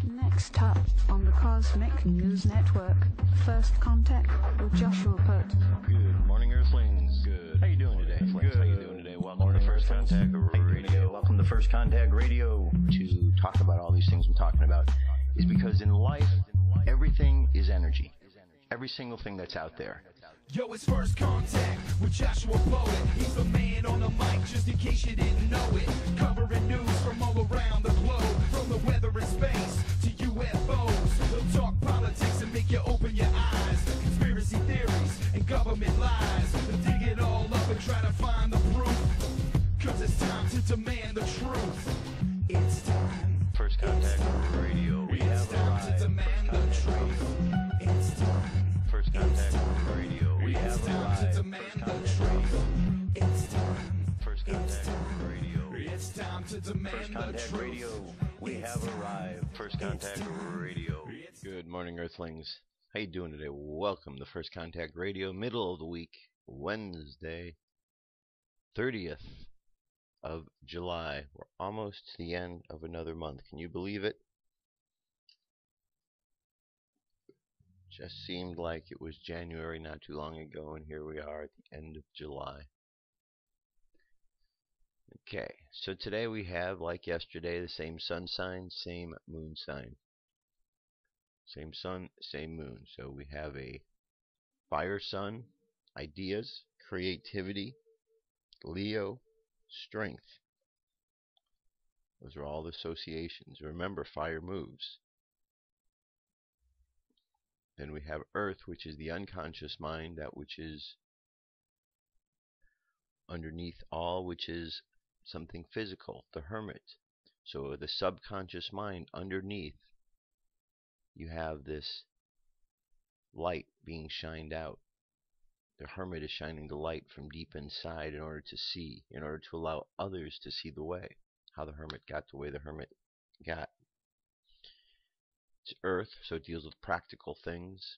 Next up on the Cosmic News Network, First Contact with Joshua Pert. Good morning, Earthlings. Good. How you doing today? Good. How you doing today? Welcome to First Contact Radio. Welcome to First Contact Radio. To talk about all these things I'm talking about is because in life, everything is energy. Every single thing that's out there. Yo, it's First Contact with Joshua Poet. He's the man on the mic, just in case you didn't know it. Covering news from all around the globe, from the weather and space to UFOs. He'll talk politics and make you open your eyes. Conspiracy theories and government lies. They'll dig it all up and try to find the proof. Cause it's time to demand the truth. It's time. First Contact Radio. We have time to demand the truth. It's time. First Contact Radio. We have time to demand the truth. It's time. First Contact Radio. It's time to demand the truth. Radio. We have arrived. First Contact Radio. Good morning, Earthlings. How you doing today? Welcome to First Contact Radio. Middle of the week, Wednesday, 30th of July. We're almost to the end of another month. Can you believe it? Just seemed like it was January not too long ago, and here we are at the end of July. Okay, so today we have, like yesterday, the same sun sign, same moon sign. Same sun, same moon. So we have a fire sun, ideas, creativity, Leo, strength. Those are all the associations. Remember, fire moves. Then we have Earth, which is the unconscious mind, that which is underneath all, which is something physical, the hermit. So the subconscious mind underneath, you have this light being shined out. The hermit is shining the light from deep inside in order to see, in order to allow others to see the way, how the hermit got the way the hermit got. It's Earth, so it deals with practical things.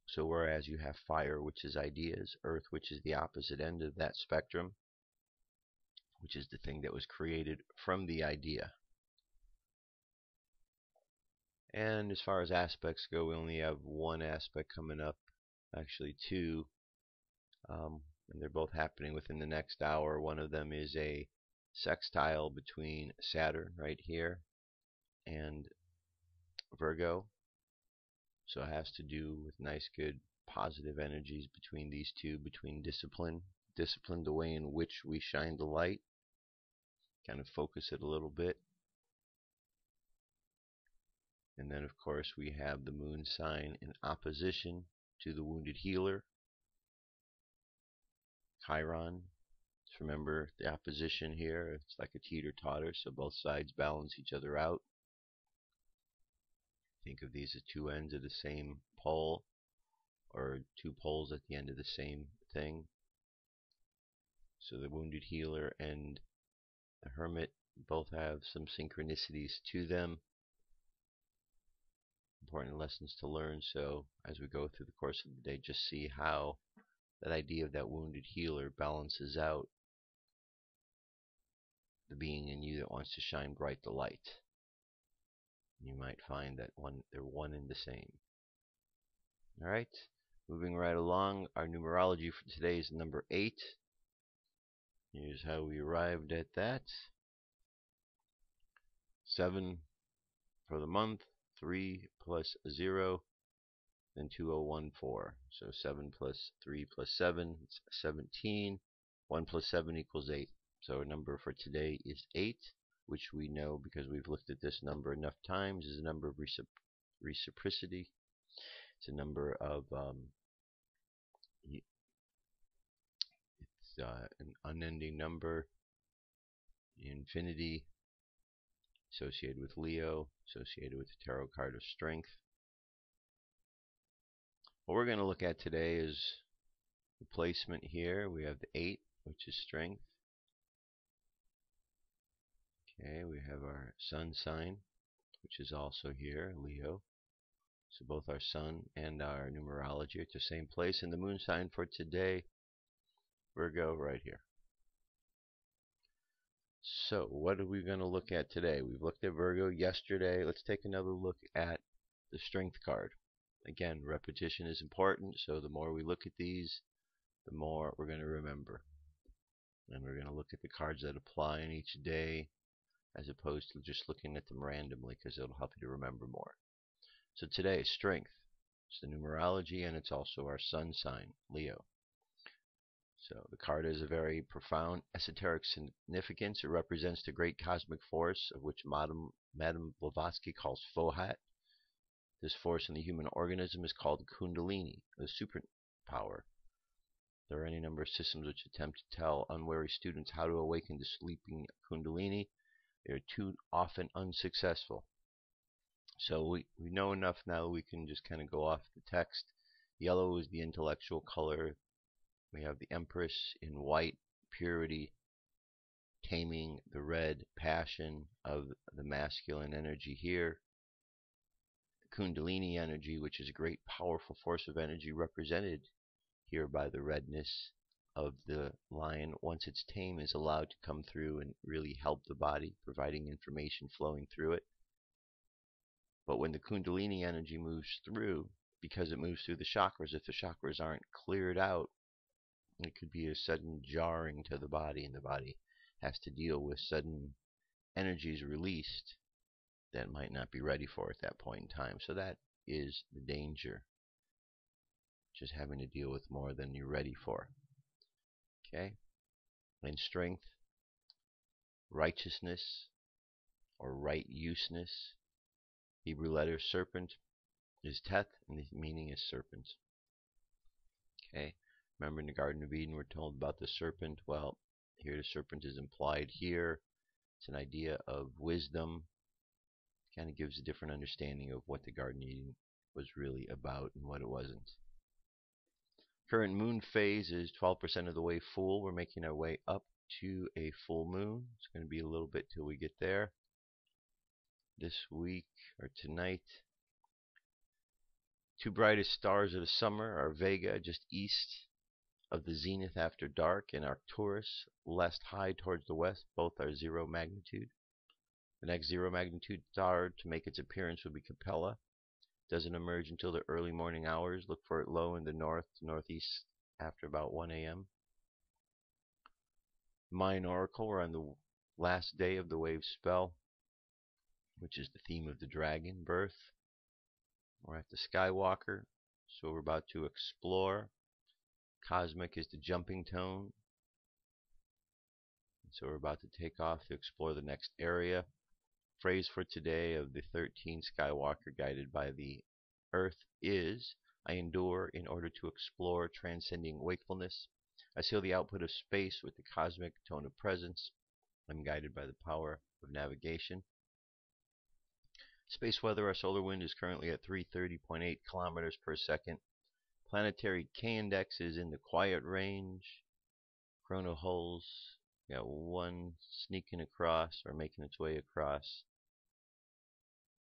So whereas you have fire, which is ideas, Earth, which is the opposite end of that spectrum, which is the thing that was created from the idea. And as far as aspects go, we only have one aspect coming up, actually two, and they're both happening within the next hour. One of them is a sextile between Saturn right here and Virgo, so it has to do with nice, good, positive energies between these two, between discipline, the way in which we shine the light, kind of focus it a little bit. And then, of course, we have the moon sign in opposition to the wounded healer, Chiron. Just remember the opposition here, it's like a teeter-totter, so both sides balance each other out. Think of these as two ends of the same pole, or two poles at the end of the same thing. So the wounded healer and the hermit both have some synchronicities to them. Important lessons to learn. So as we go through the course of the day, just see how that idea of that wounded healer balances out the being in you that wants to shine bright the light. You might find that they're one and the same. Alright, moving right along, our numerology for today is number 8. Here's how we arrived at that. 7 for the month, 3 plus 0, then 2014. So 7 plus 3 plus 7, it's 17. 1 plus 7 equals 8. So our number for today is 8. Which we know, because we've looked at this number enough times, is a number of reciprocity. It's a number of it's an unending number, infinity, associated with Leo, associated with the tarot card of strength. What we're going to look at today is the placement here. We have the 8, which is strength. Okay, we have our sun sign, which is also here, Leo. So both our sun and our numerology are at the same place. And the moon sign for today, Virgo, right here. So, what are we going to look at today? We've looked at Virgo yesterday. Let's take another look at the Strength card. Again, repetition is important, so the more we look at these, the more we're going to remember. And we're going to look at the cards that apply in each day, as opposed to just looking at them randomly, because it'll help you to remember more. So today, Strength. It's the numerology, and it's also our sun sign, Leo. So the card has a very profound esoteric significance. It represents the great cosmic force of which Madame Blavatsky calls Fohat. This force in the human organism is called Kundalini, the superpower. There are any number of systems which attempt to tell unwary students how to awaken the sleeping Kundalini. They are too often unsuccessful. So we know enough now that we can just kind of go off the text. Yellow is the intellectual color. We have the Empress in white, purity, taming the red passion of the masculine energy here. Kundalini energy, which is a great powerful force of energy represented here by the redness of the lion. Once it's tame, is allowed to come through and really help the body, providing information flowing through it. But when the Kundalini energy moves through, because it moves through the chakras, if the chakras aren't cleared out, it could be a sudden jarring to the body, and the body has to deal with sudden energies released that might not be ready for at that point in time. So that is the danger. Just having to deal with more than you're ready for. Okay? And Strength, righteousness, or right useness. Hebrew letter serpent is Teth, and the meaning is serpent. Okay? Remember in the Garden of Eden we're told about the serpent. Well, here the serpent is implied here. It's an idea of wisdom. Kind of gives a different understanding of what the Garden of Eden was really about and what it wasn't. Current moon phase is 12% of the way full. We're making our way up to a full moon. It's going to be a little bit till we get there. This week, or tonight, two brightest stars of the summer are Vega, just east of the zenith after dark, and Arcturus, less high towards the west. Both are 0 magnitude. The next 0 magnitude star to make its appearance will be Capella. Doesn't emerge until the early morning hours. Look for it low in the north to northeast after about 1 a.m. Mayan Oracle, we're on the last day of the wave spell, which is the theme of the dragon birth. We're at the Skywalker, so we're about to explore. Cosmic is the jumping tone, so we're about to take off to explore the next area. Phrase for today of the 13 Skywalker guided by the Earth is, I endure in order to explore, transcending wakefulness. I seal the output of space with the cosmic tone of presence. I'm guided by the power of navigation. Space weather, our solar wind is currently at 330.8 kilometers per second. Planetary K-index is in the quiet range. Chrono holes, got one sneaking across or making its way across.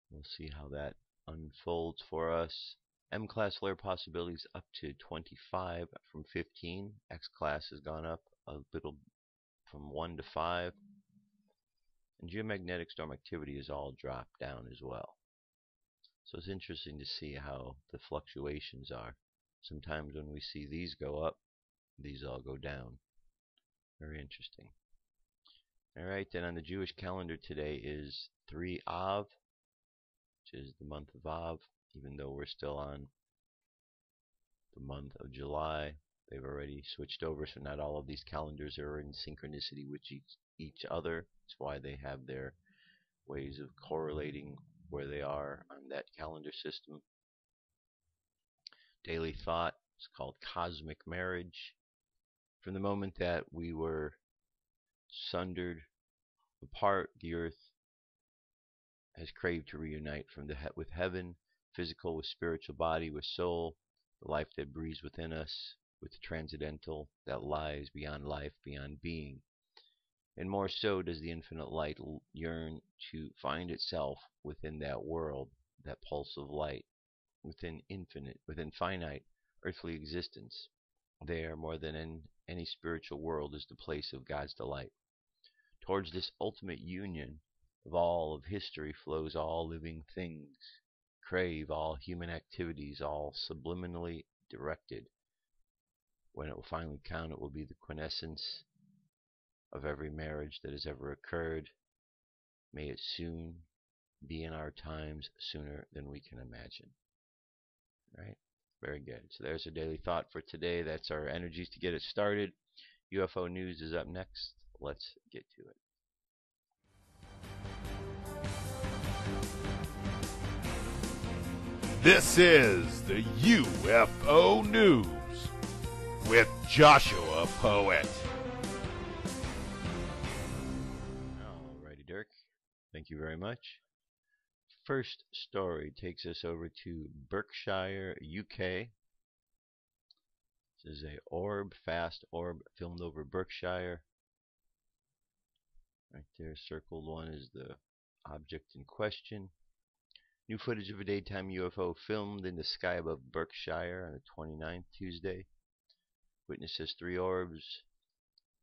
We'll see how that unfolds for us. M-class flare possibilities up to 25 from 15. X-class has gone up a little from 1 to 5. And geomagnetic storm activity has all dropped down as well. So it's interesting to see how the fluctuations are. Sometimes when we see these go up, these all go down. Very interesting. Alright, then on the Jewish calendar today is 3 Av, which is the month of Av, even though we're still on the month of July. They've already switched over, so not all of these calendars are in synchronicity with each other. That's why they have their ways of correlating where they are on that calendar system. Daily thought is called cosmic marriage. From the moment that we were sundered apart, the earth has craved to reunite with heaven, physical with spiritual body, with soul, the life that breathes within us, with the transcendental that lies beyond life, beyond being. And more so does the infinite light yearn to find itself within that world, that pulse of light, within finite earthly existence. There, more than in any spiritual world, is the place of God's delight. Towards this ultimate union of all of history flows all living things, crave all human activities, all subliminally directed. When it will finally count, it will be the quintessence of every marriage that has ever occurred. May it soon be in our times, sooner than we can imagine. Right? Very good. So there's our daily thought for today. That's our energies to get it started. UFO news is up next. Let's get to it. This is the UFO News with Joshua Poet. Alrighty, Dirk. Thank you very much. First story takes us over to Berkshire, UK. This is a fast orb filmed over Berkshire. Right there, circled one is the object in question. New footage of a daytime UFO filmed in the sky above Berkshire on the 29th, Tuesday. Witnesses 3 orbs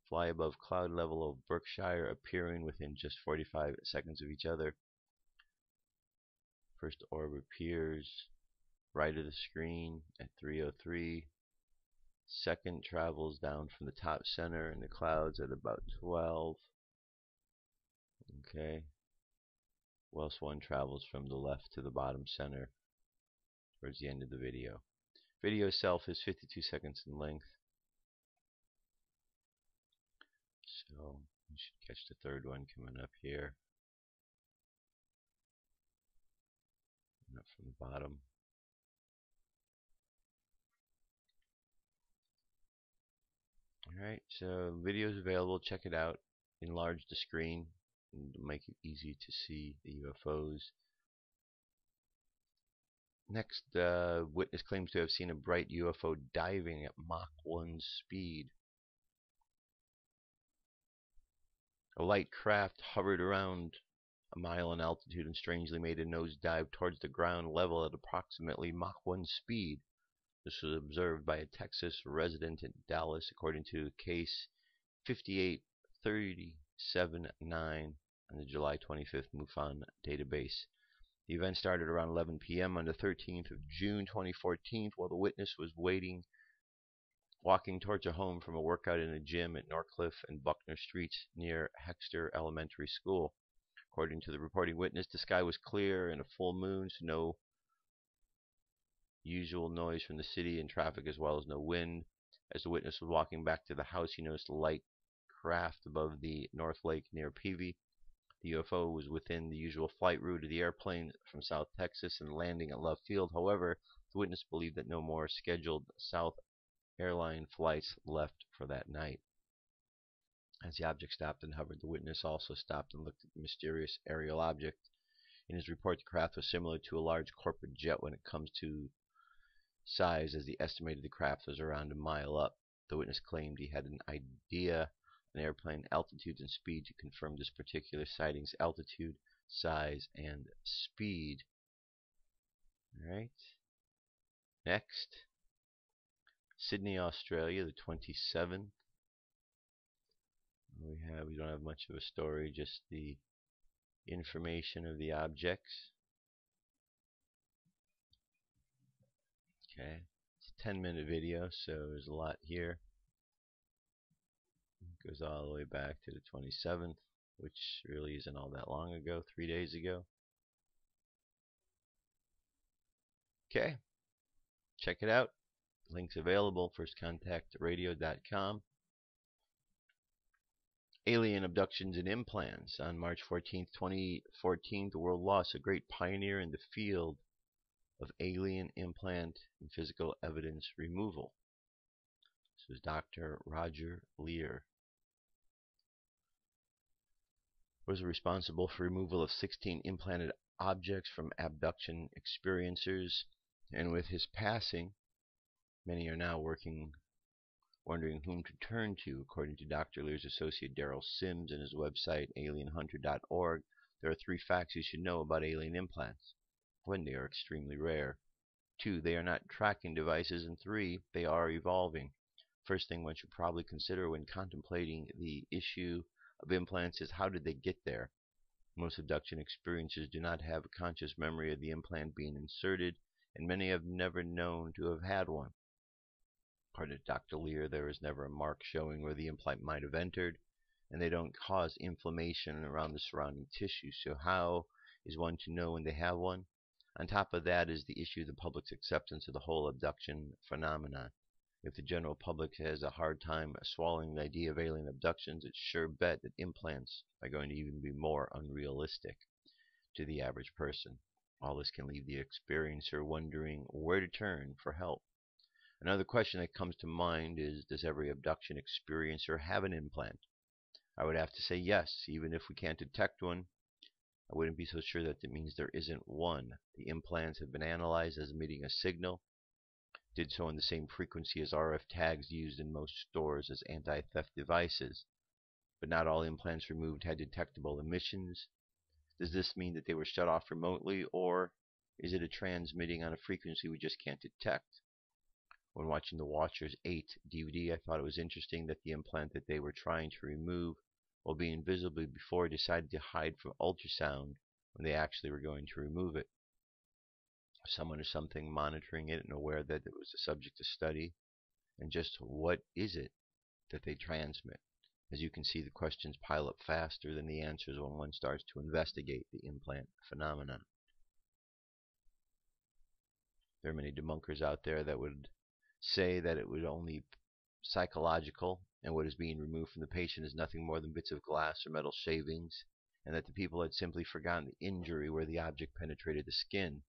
fly above cloud level of Berkshire, appearing within just 45 seconds of each other. First orb appears right of the screen at 3:03. Second travels down from the top center in the clouds at about 12. Okay. Whilst one travels from the left to the bottom center towards the end of the video. Video itself is 52 seconds in length. So you should catch the third one coming up here. And up from the bottom. Alright, so video is available. Check it out. Enlarge the screen and make it easy to see the UFOs. Next, witness claims to have seen a bright UFO diving at Mach 1 speed. A light craft hovered around a mile in altitude and strangely made a nosedive towards the ground level at approximately Mach 1 speed. This was observed by a Texas resident in Dallas, according to case 58379 on the July 25th MUFON database. The event started around 11 p.m. on the 13th of June 2014 while the witness was walking towards a home from a workout in a gym at Norcliffe and Buckner Streets near Hexter Elementary School. According to the reporting witness, the sky was clear and a full moon, so no usual noise from the city and traffic, as well as no wind. As the witness was walking back to the house, he noticed a light craft above the North Lake near Peavey. The UFO was within the usual flight route of the airplane from South Texas and landing at Love Field. However, the witness believed that no more scheduled South airline flights left for that night. As the object stopped and hovered, the witness also stopped and looked at the mysterious aerial object. In his report, the craft was similar to a large corporate jet when it comes to size, as he estimated the craft was around a mile up. The witness claimed he had an idea on airplane altitudes and speed to confirm this particular sighting's altitude, size, and speed. Alright. Next. Sydney, Australia, the 27th. We don't have much of a story, just the information of the objects. Okay, it's a 10-minute video, so there's a lot here. It goes all the way back to the 27th, which really isn't all that long ago, 3 days ago. Okay, check it out. Links available, firstcontactradio.com. Alien abductions and implants. On March 14th, 2014, the world lost a great pioneer in the field of alien implant and physical evidence removal. This was Dr. Roger Lear. Was responsible for removal of 16 implanted objects from abduction experiencers, and with his passing, many are now wondering whom to turn to. According to Dr. Lear's associate Daryl Sims and his website alienhunter.org, there are 3 facts you should know about alien implants. 1, they are extremely rare. 2, they are not tracking devices. And 3, they are evolving. First thing one should probably consider when contemplating the issue of implants is how did they get there? Most abduction experiencers do not have a conscious memory of the implant being inserted, and many have never known to have had one. According to Dr. Lear, there is never a mark showing where the implant might have entered, and they don't cause inflammation around the surrounding tissue. So how is one to know when they have one? On top of that is the issue of the public's acceptance of the whole abduction phenomenon. If the general public has a hard time swallowing the idea of alien abductions, it's sure bet that implants are going to even be more unrealistic to the average person. All this can leave the experiencer wondering where to turn for help. Another question that comes to mind is, does every abduction experiencer have an implant? I would have to say yes. Even if we can't detect one, I wouldn't be so sure that it means there isn't one. The implants have been analyzed as emitting a signal, did so in the same frequency as RF tags used in most stores as anti-theft devices. But not all implants removed had detectable emissions. Does this mean that they were shut off remotely, or is it transmitting on a frequency we just can't detect? When watching the Watchers 8 DVD, I thought it was interesting that the implant that they were trying to remove while being visibly before decided to hide from ultrasound when they actually were going to remove it. Someone or something monitoring it and aware that it was a subject to study, and just what is it that they transmit? As you can see, the questions pile up faster than the answers when one starts to investigate the implant phenomenon. There are many debunkers out there that would say that it was only psychological, and what is being removed from the patient is nothing more than bits of glass or metal shavings, and that the people had simply forgotten the injury where the object penetrated the skin.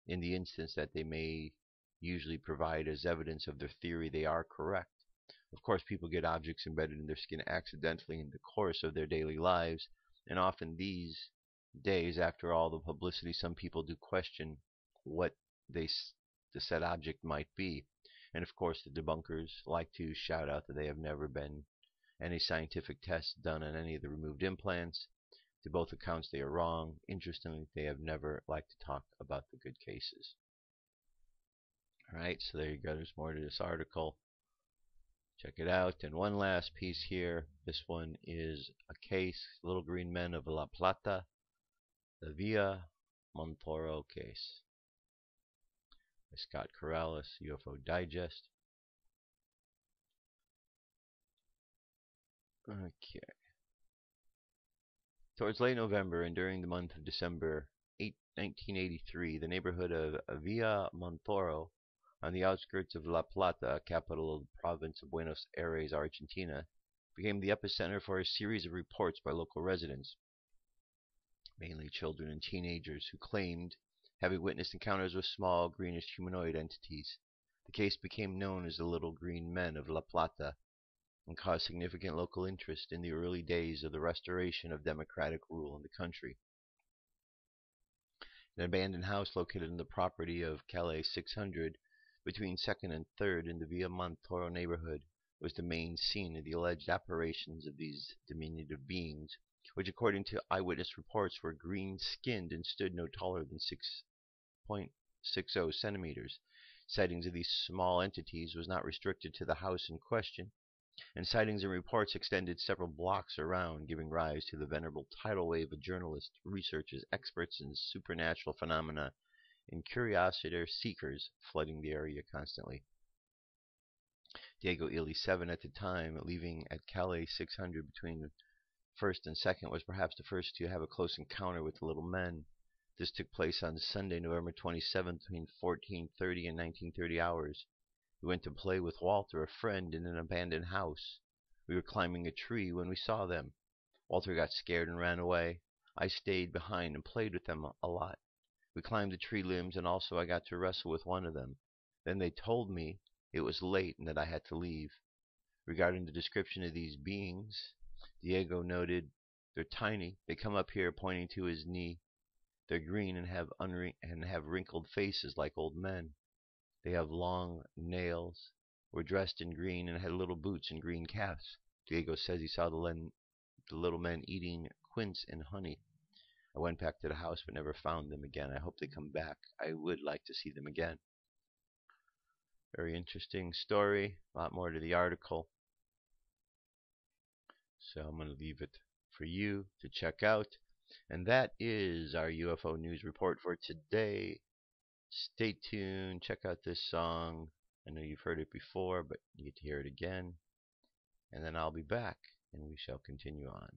In the instance that they may usually provide as evidence of their theory, they are correct. Of course, people get objects embedded in their skin accidentally in the course of their daily lives, and often these days, after all the publicity, some people do question what the said object might be. And of course, the debunkers like to shout out that they have never been any scientific tests done on any of the removed implants. To both accounts, they are wrong. Interestingly, they have never liked to talk about the good cases. Alright, so there you go. There's more to this article. Check it out. And one last piece here. This one is a case, Little Green Men of La Plata, the Via MONTORO case. By Scott Corrales, UFO Digest. Okay. Towards late November and during the month of December 1983, the neighborhood of Villa Montoro, on the outskirts of La Plata, capital of the province of Buenos Aires, Argentina, became the epicenter for a series of reports by local residents, mainly children and teenagers, who claimed having witnessed encounters with small, greenish humanoid entities. The case became known as the Little Green Men of La Plata, and caused significant local interest in the early days of the restoration of democratic rule in the country. An abandoned house located in the property of Calle 600 between 2nd and 3rd in the Villa Montoro neighborhood was the main scene of the alleged apparitions of these diminutive beings, which according to eyewitness reports were green-skinned and stood no taller than 6.60 centimeters. Sightings of these small entities was not restricted to the house in question, and sightings and reports extended several blocks around, giving rise to the venerable tidal wave of journalists, researchers, experts in supernatural phenomena, and curiosity seekers flooding the area constantly. Diego Ili 7 at the time, leaving at Calle 600 between 1st and 2nd, was perhaps the first to have a close encounter with the little men. This took place on Sunday, November 27th, between 14:30 and 19:30 hours. We went to play with Walter, a friend, in an abandoned house. We were climbing a tree when we saw them. Walter got scared and ran away. I stayed behind and played with them a lot. We climbed the tree limbs, and also I got to wrestle with one of them. Then they told me it was late and that I had to leave. Regarding the description of these beings, Diego noted, "They're tiny. They come up here," pointing to his knee. "They're green and have wrinkled faces like old men. They have long nails, were dressed in green, and had little boots and green caps." Diego says he saw the little men eating quince and honey. I went back to the house but never found them again. I hope they come back. I would like to see them again. Very interesting story. A lot more to the article. So I'm going to leave it for you to check out. And that is our UFO news report for today. Stay tuned. Check out this song. I know you've heard it before, but you get to hear it again. And then I'll be back, and we shall continue on.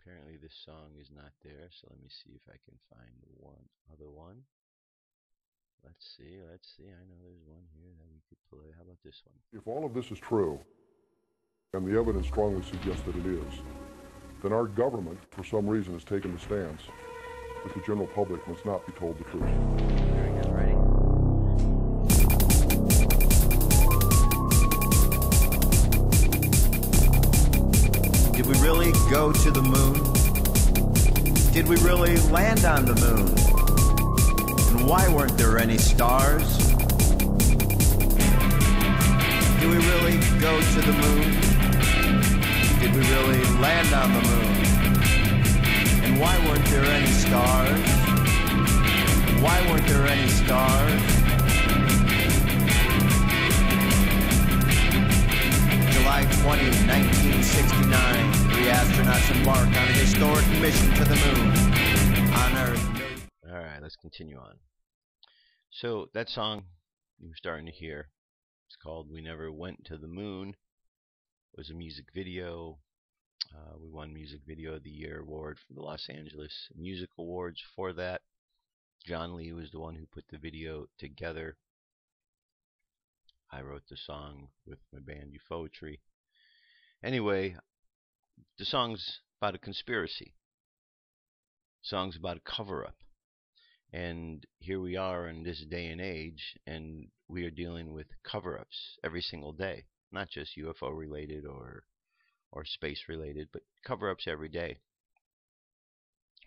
Apparently this song is not there, so let me see if I can find one other one. Let's see. I know there's one here that we could play. How about this one? If all of this is true, and the evidence strongly suggests that it is, then our government, for some reason, has taken the stance that the general public must not be told the truth. There we go. Ready? Did we really go to the moon? Did we really land on the moon? And why weren't there any stars? Did we really go to the moon? Did we really land on the moon? And why weren't there any stars? Why weren't there any stars? July 20, 1969, 3 astronauts embark on a historic mission to the moon. On Earth. Alright, let's continue on. So, that song you're starting to hear, it's called We Never Went to the Moon. It was a music video. We won Music Video of the Year award from the Los Angeles Music Awards for that. John Lee was the one who put the video together. I wrote the song with my band Ufoetry. Anyway, the song's about a conspiracy. The song's about a cover-up. And here we are in this day and age, and we are dealing with cover-ups every single day. Not just UFO related or space related, but cover-ups every day.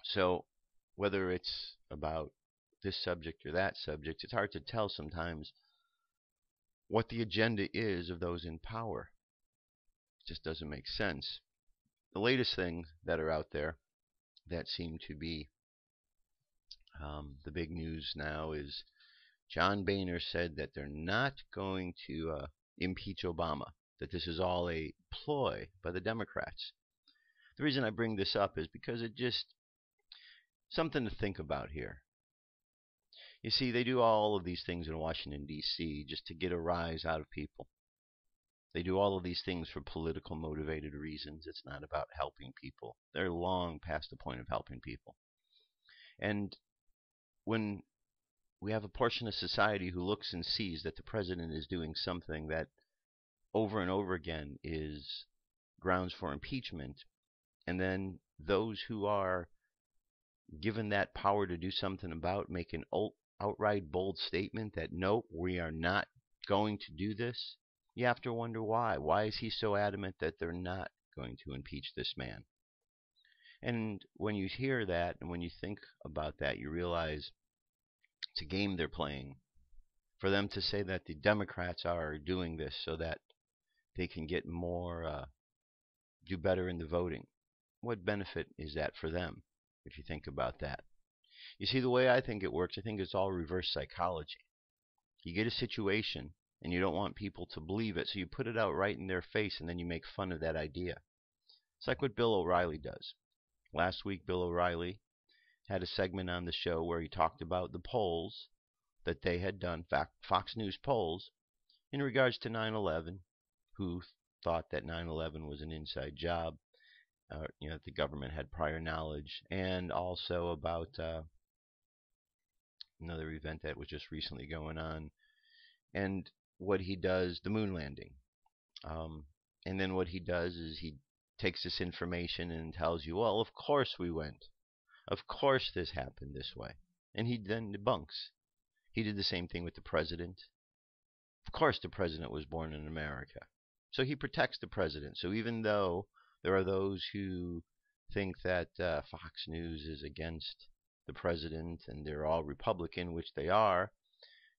So whether it's about this subject or that subject, it's hard to tell sometimes what the agenda is of those in power. It just doesn't make sense. The latest things that are out there that seem to be the big news now is John Boehner said that they're not going to impeach Obama, that this is all a ploy by the Democrats. The reason I bring this up is because it just something to think about here. You see, they do all of these things in Washington, D.C. just to get a rise out of people. They do all of these things for political motivated reasons. It's not about helping people. They're long past the point of helping people. And when we have a portion of society who looks and sees that the president is doing something that over and over again is grounds for impeachment, and then those who are given that power to do something about make an outright bold statement that no, we are not going to do this, you have to wonder why. Why is he so adamant that they're not going to impeach this man? And when you hear that and when you think about that, you realize it's a game they're playing for them to say that the Democrats are doing this so that they can get more, do better in the voting. What benefit is that for them, if you think about that? You see, the way I think it works, I think it's all reverse psychology. You get a situation, and you don't want people to believe it, so you put it out right in their face, and then you make fun of that idea. It's like what Bill O'Reilly does. Last week, Bill O'Reilly had a segment on the show where he talked about the polls that they had done, Fox News polls, in regards to 9/11, who thought that 9/11 was an inside job, that the government had prior knowledge, and also about another event that was just recently going on, and what he does, the moon landing. And then what he does is he takes this information and tells you, well, of course we went. Of course this happened this way. And he then debunks. He did the same thing with the president. Of course the president was born in America. So he protects the president. So even though there are those who think that Fox News is against the president and they're all Republican, which they are,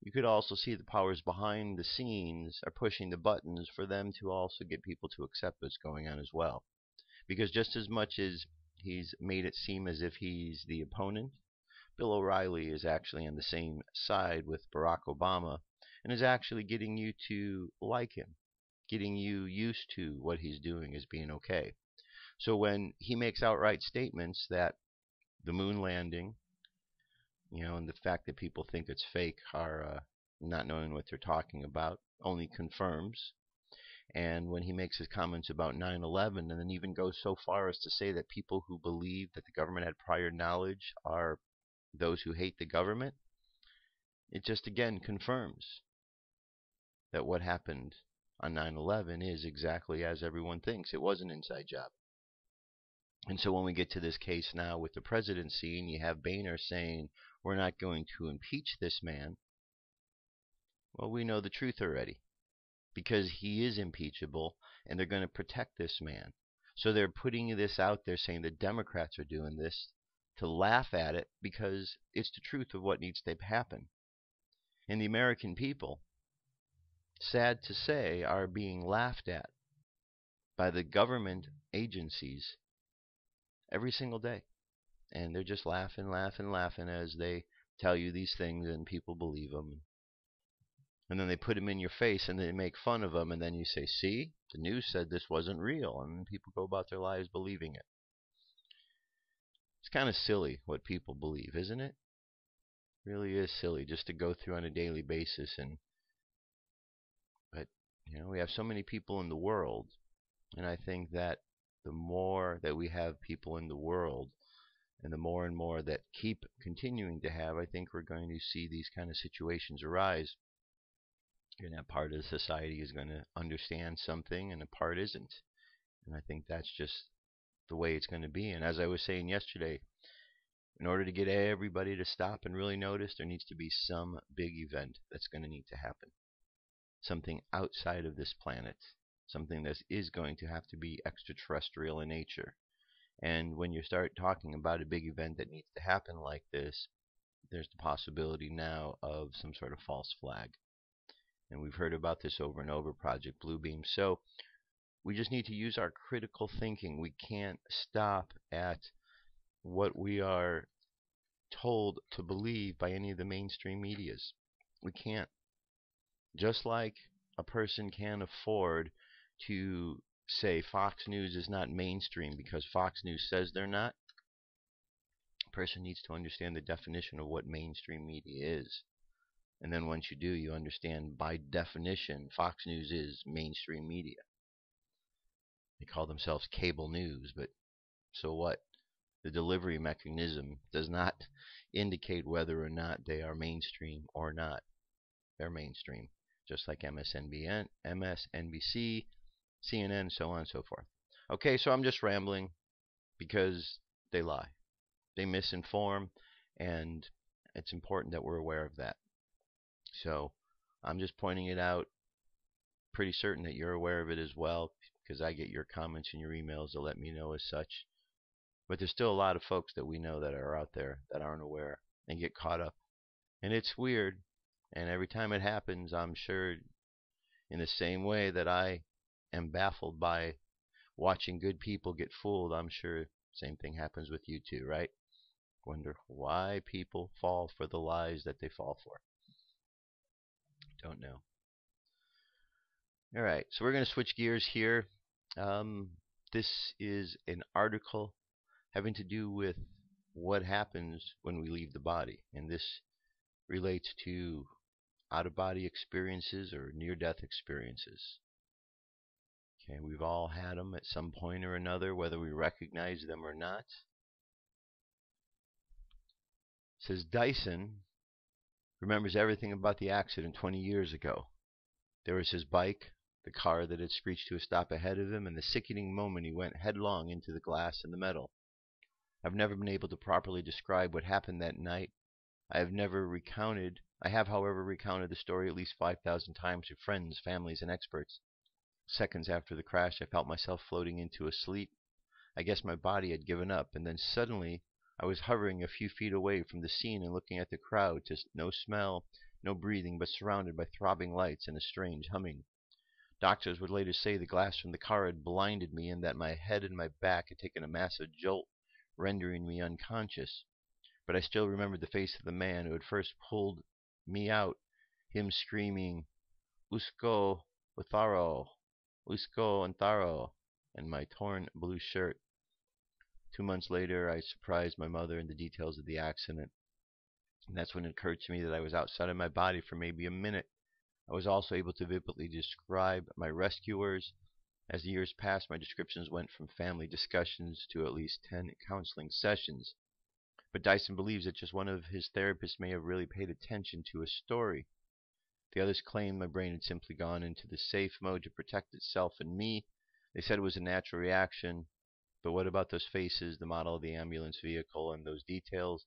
you could also see the powers behind the scenes are pushing the buttons for them to also get people to accept what's going on as well. Because just as much as he's made it seem as if he's the opponent, Bill O'Reilly is actually on the same side with Barack Obama and is actually getting you to like him, getting you used to what he's doing as being okay. So when he makes outright statements that the moon landing, and the fact that people think it's fake are not knowing what they're talking about, only confirms. And when he makes his comments about 9/11 and then even goes so far as to say that people who believe that the government had prior knowledge are those who hate the government, it just again confirms that what happened on 9/11 is exactly as everyone thinks. It was an inside job. And so when we get to this case now with the presidency and you have Boehner saying we're not going to impeach this man, well, we know the truth already, because he is impeachable and they're going to protect this man. So they're putting this out there saying the Democrats are doing this to laugh at it because it's the truth of what needs to happen. And the American people, sad to say, are being laughed at by the government agencies every single day. And they're just laughing as they tell you these things and people believe them. And then they put them in your face and they make fun of them. And then you say, see, the news said this wasn't real. And people go about their lives believing it. It's kind of silly what people believe, isn't it? It really is silly just to go through on a daily basis. But we have so many people in the world. And I think that the more that we have people in the world, and the more and more that keep continuing to have, I think we're going to see these kind of situations arise. And that part of the society is going to understand something and a part isn't. And I think that's just the way it's going to be. And as I was saying yesterday, in order to get everybody to stop and really notice, there needs to be some big event that's going to need to happen. Something outside of this planet. Something that is going to have to be extraterrestrial in nature. And when you start talking about a big event that needs to happen like this, there's the possibility now of some sort of false flag. And we've heard about this over and over, Project Bluebeam. So we just need to use our critical thinking. We can't stop at what we are told to believe by any of the mainstream medias. We can't. Just like a person can't afford to say Fox News is not mainstream because Fox News says they're not, a person needs to understand the definition of what mainstream media is. And then once you do, you understand by definition Fox News is mainstream media. They call themselves cable news, but so what? The delivery mechanism does not indicate whether or not they are mainstream or not. They're mainstream, just like MSNBC, CNN, so on and so forth. Okay, so I'm just rambling because they lie. They misinform, and it's important that we're aware of that. So I'm just pointing it out. Pretty certain that you're aware of it as well, because I get your comments and your emails to let me know as such. But there's still a lot of folks that we know that are out there that aren't aware and get caught up. And it's weird. And every time it happens, I'm sure in the same way that I am baffled by watching good people get fooled, I'm sure same thing happens with you too, right? Wonder why people fall for the lies that they fall for. Don't know. All right, so we're going to switch gears here. This is an article having to do with what happens when we leave the body. And this relates to out-of-body experiences or near-death experiences. Okay, we've all had them at some point or another, whether we recognize them or not. It says Dyson remembers everything about the accident 20 years ago. There was his bike, the car that had screeched to a stop ahead of him, and the sickening moment he went headlong into the glass and the metal. I've never been able to properly describe what happened that night. I have, however, recounted the story at least 5,000 times to friends, families, and experts. Seconds after the crash, I felt myself floating into a sleep. I guess my body had given up, and then suddenly I was hovering a few feet away from the scene and looking at the crowd, to no smell, no breathing, but surrounded by throbbing lights and a strange humming. Doctors would later say the glass from the car had blinded me and that my head and my back had taken a massive jolt, rendering me unconscious. but I still remembered the face of the man who had first pulled me out, him screaming, Usko Utharo, Usko Antaro, and my torn blue shirt. 2 months later, I surprised my mother in the details of the accident, and that's when it occurred to me that I was outside of my body for maybe a minute. I was also able to vividly describe my rescuers. As the years passed, my descriptions went from family discussions to at least 10 counseling sessions. But Dyson believes that just one of his therapists may have really paid attention to a story. The others claimed my brain had simply gone into the safe mode to protect itself and me. They said it was a natural reaction. But what about those faces, the model of the ambulance vehicle, and those details?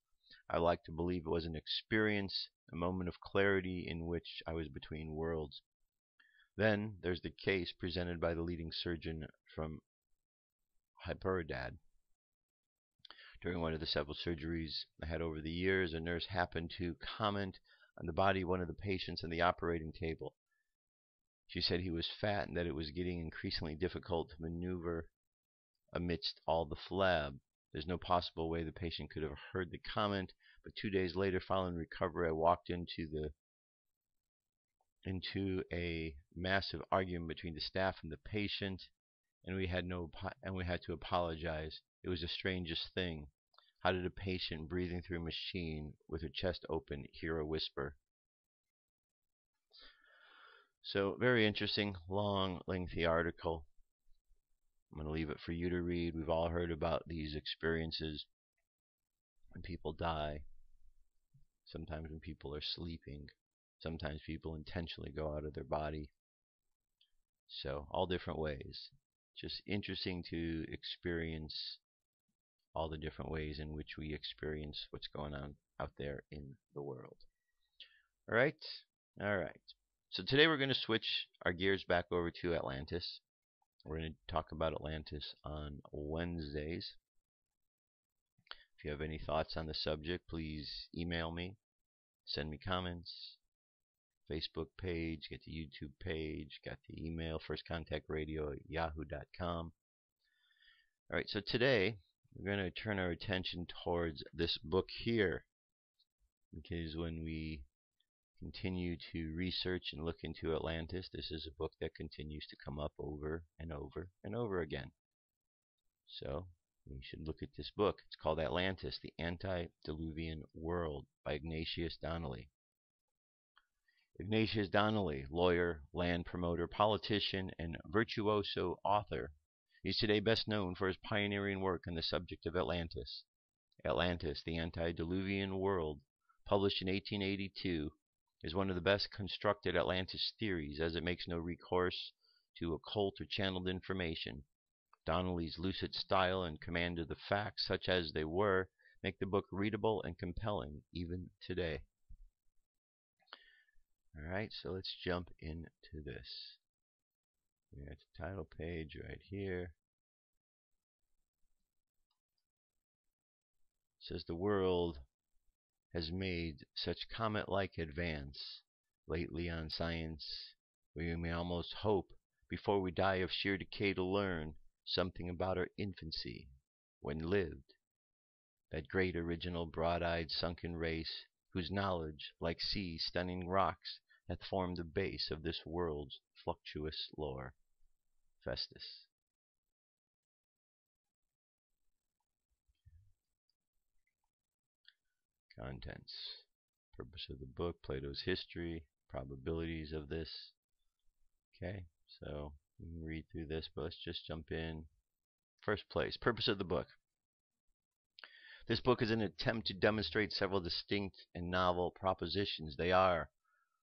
I like to believe it was an experience, a moment of clarity in which I was between worlds. Then there's the case presented by the leading surgeon from Hyperidad. During one of the several surgeries I had over the years, a nurse happened to comment on the body of one of the patients on the operating table. She said he was fat and that it was getting increasingly difficult to maneuver amidst all the flab. There's no possible way the patient could have heard the comment, but 2 days later, following recovery, I walked into a massive argument between the staff and the patient, and we had to apologize. It was the strangest thing. How did a patient breathing through a machine with her chest open hear a whisper? So, very interesting, long, lengthy article. I'm going to leave it for you to read. We've all heard about these experiences when people die. Sometimes when people are sleeping. Sometimes people intentionally go out of their body. So, all different ways. Just interesting to experience all the different ways in which we experience what's going on out there in the world. All right? All right. So today we're going to switch our gears back over to Atlantis. We're going to talk about Atlantis on Wednesdays. If you have any thoughts on the subject, please email me, send me comments. Facebook page, get the YouTube page, got the email, firstcontactradio@yahoo.com. Alright, so today we're going to turn our attention towards this book here, because when we continue to research and look into Atlantis, this is a book that continues to come up over and over and over again. So we should look at this book. It's called Atlantis, the Antediluvian World by Ignatius Donnelly. Ignatius Donnelly, lawyer, land promoter, politician, and virtuoso author, is today best known for his pioneering work on the subject of Atlantis. Atlantis, the Antediluvian World, published in 1882, is one of the best constructed Atlantis theories, as it makes no recourse to occult or channeled information. Donnelly's lucid style and command of the facts, such as they were, make the book readable and compelling even today. Alright, so let's jump into this. We got the title page right here. It says the world has made such comet-like advance lately on science, we may almost hope before we die of sheer decay to learn something about our infancy when lived. That great original broad-eyed sunken race whose knowledge, like sea stunning rocks, hath formed the base of this world's fluctuous lore. Festus. Contents. Purpose of the book, Plato's history, probabilities of this. Okay, so we can read through this, but let's just jump in. First place, purpose of the book. This book is an attempt to demonstrate several distinct and novel propositions. They are: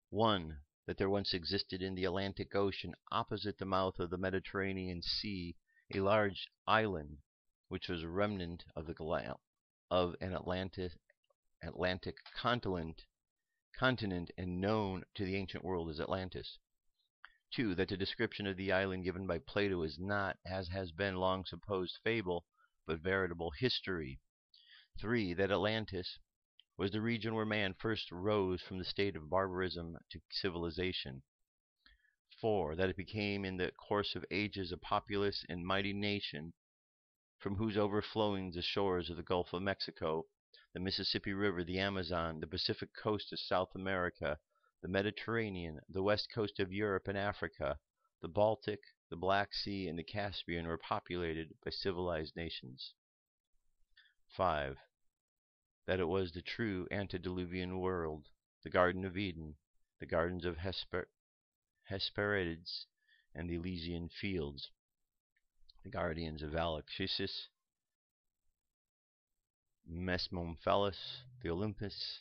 1. That there once existed in the Atlantic Ocean, opposite the mouth of the Mediterranean Sea, a large island, which was a remnant of an Atlantic continent and known to the ancient world as Atlantis. 2. That the description of the island given by Plato is not, as has been long supposed, fable, but veritable history. 3. That Atlantis was the region where man first rose from the state of barbarism to civilization. 4. That it became in the course of ages a populous and mighty nation, from whose overflowings the shores of the Gulf of Mexico, the Mississippi River, the Amazon, the Pacific coast of South America, the Mediterranean, the west coast of Europe and Africa, the Baltic, the Black Sea, and the Caspian were populated by civilized nations. 5. That it was the true antediluvian world, the Garden of Eden, the gardens of Hesperides, and the Elysian fields, the guardians of Alexis, Mesmomphalos, the Olympus,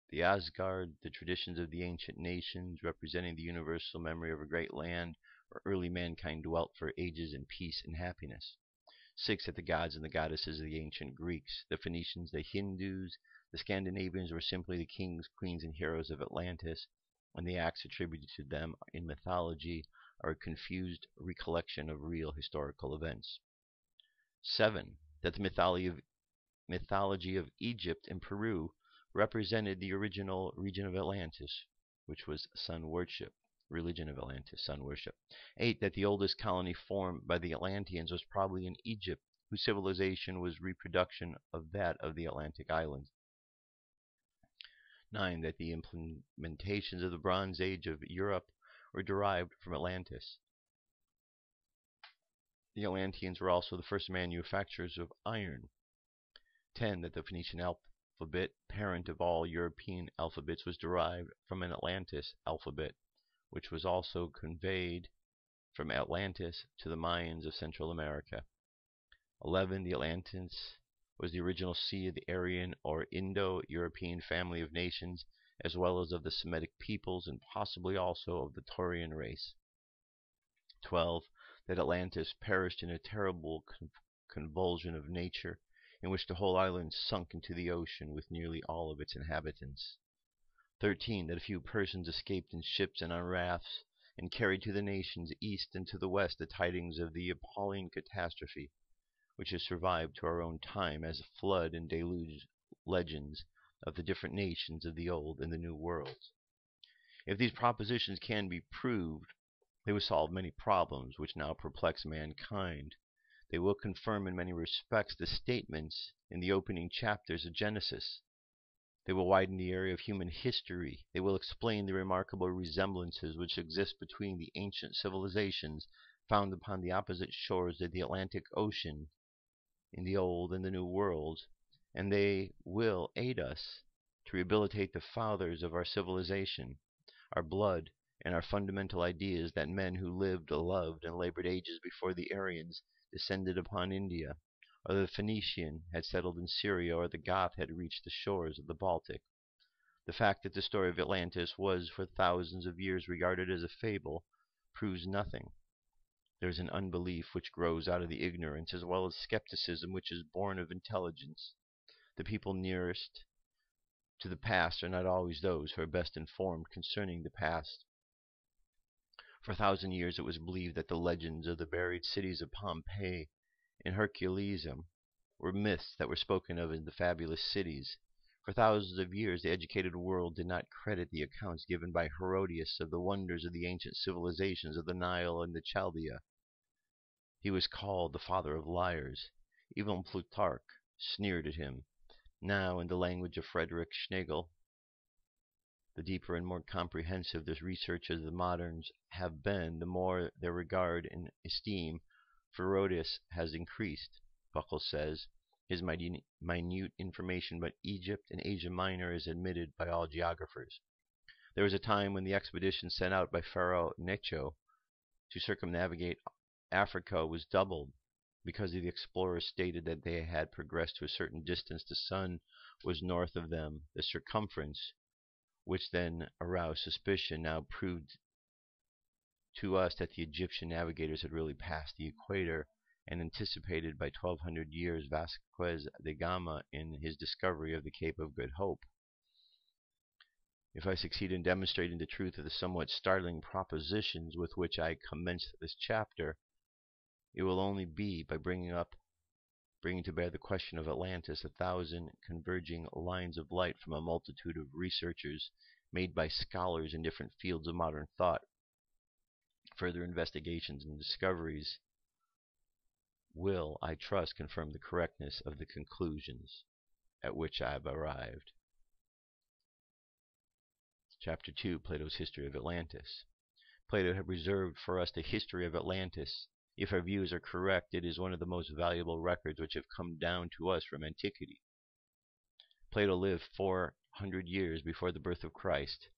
the Asgard, the traditions of the ancient nations representing the universal memory of a great land where early mankind dwelt for ages in peace and happiness. 6. That the gods and the goddesses of the ancient Greeks, the Phoenicians, the Hindus, the Scandinavians were simply the kings, queens, and heroes of Atlantis, and the acts attributed to them in mythology are a confused recollection of real historical events. 7. That the mythology of Egypt and Peru represented the original region of Atlantis, which was sun worship. Religion of Atlantis, sun worship. 8. That the oldest colony formed by the Atlanteans was probably in Egypt, whose civilization was reproduction of that of the Atlantic islands. 9. That the implementations of the Bronze Age of Europe were derived from Atlantis. The Atlanteans were also the first manufacturers of iron. 10. That the Phoenician alphabet, parent of all European alphabets, was derived from an Atlantis alphabet, which was also conveyed from Atlantis to the Mayans of Central America. 11. The Atlantis was the original seat of the Aryan or Indo-European family of nations, as well as of the Semitic peoples and possibly also of the Taurian race. 12. That Atlantis perished in a terrible convulsion of nature, in which the whole island sunk into the ocean with nearly all of its inhabitants. 13. That a few persons escaped in ships and on rafts, and carried to the nations east and to the west the tidings of the appalling catastrophe, which has survived to our own time as flood and deluge legends of the different nations of the Old and the New Worlds. If these propositions can be proved, they will solve many problems which now perplex mankind. They will confirm in many respects the statements in the opening chapters of Genesis. They will widen the area of human history. They will explain the remarkable resemblances which exist between the ancient civilizations found upon the opposite shores of the Atlantic Ocean in the Old and the New Worlds, and they will aid us to rehabilitate the fathers of our civilization, our blood, and our fundamental ideas that men who lived, loved, and labored ages before the Aryans descended upon India, or the Phoenician had settled in Syria, or the Goth had reached the shores of the Baltic. The fact that the story of Atlantis was for thousands of years regarded as a fable proves nothing. There is an unbelief which grows out of the ignorance, as well as skepticism which is born of intelligence. The people nearest to the past are not always those who are best informed concerning the past. For 1,000 years it was believed that the legends of the buried cities of Pompeii and Herculaneum were myths that were spoken of in the fabulous cities. For thousands of years the educated world did not credit the accounts given by Herodotus of the wonders of the ancient civilizations of the Nile and the Chaldea. He was called the father of liars. Even Plutarch sneered at him. Now, in the language of Friedrich Schlegel, the deeper and more comprehensive the research of the moderns have been, the more their regard and esteem for Herodotus has increased. Buckle says, his minute information about Egypt and Asia Minor is admitted by all geographers. There was a time when the expedition sent out by Pharaoh Necho to circumnavigate Africa was doubled, because the explorers stated that they had progressed to a certain distance. The sun was north of them. The circumference, which then aroused suspicion, now proved to us that the Egyptian navigators had really passed the equator, and anticipated by 1,200 years Vasquez de Gama in his discovery of the Cape of Good Hope. If I succeed in demonstrating the truth of the somewhat startling propositions with which I commenced this chapter, it will only be by bringing to bear the question of Atlantis 1,000 converging lines of light from a multitude of researchers made by scholars in different fields of modern thought. Further investigations and discoveries will, I trust, confirm the correctness of the conclusions. at which I have arrived. Chapter 2, Plato's History of Atlantis. Plato had reserved for us the history of Atlantis. If our views are correct, it is one of the most valuable records which have come down to us from antiquity. Plato lived 400 years before the birth of Christ.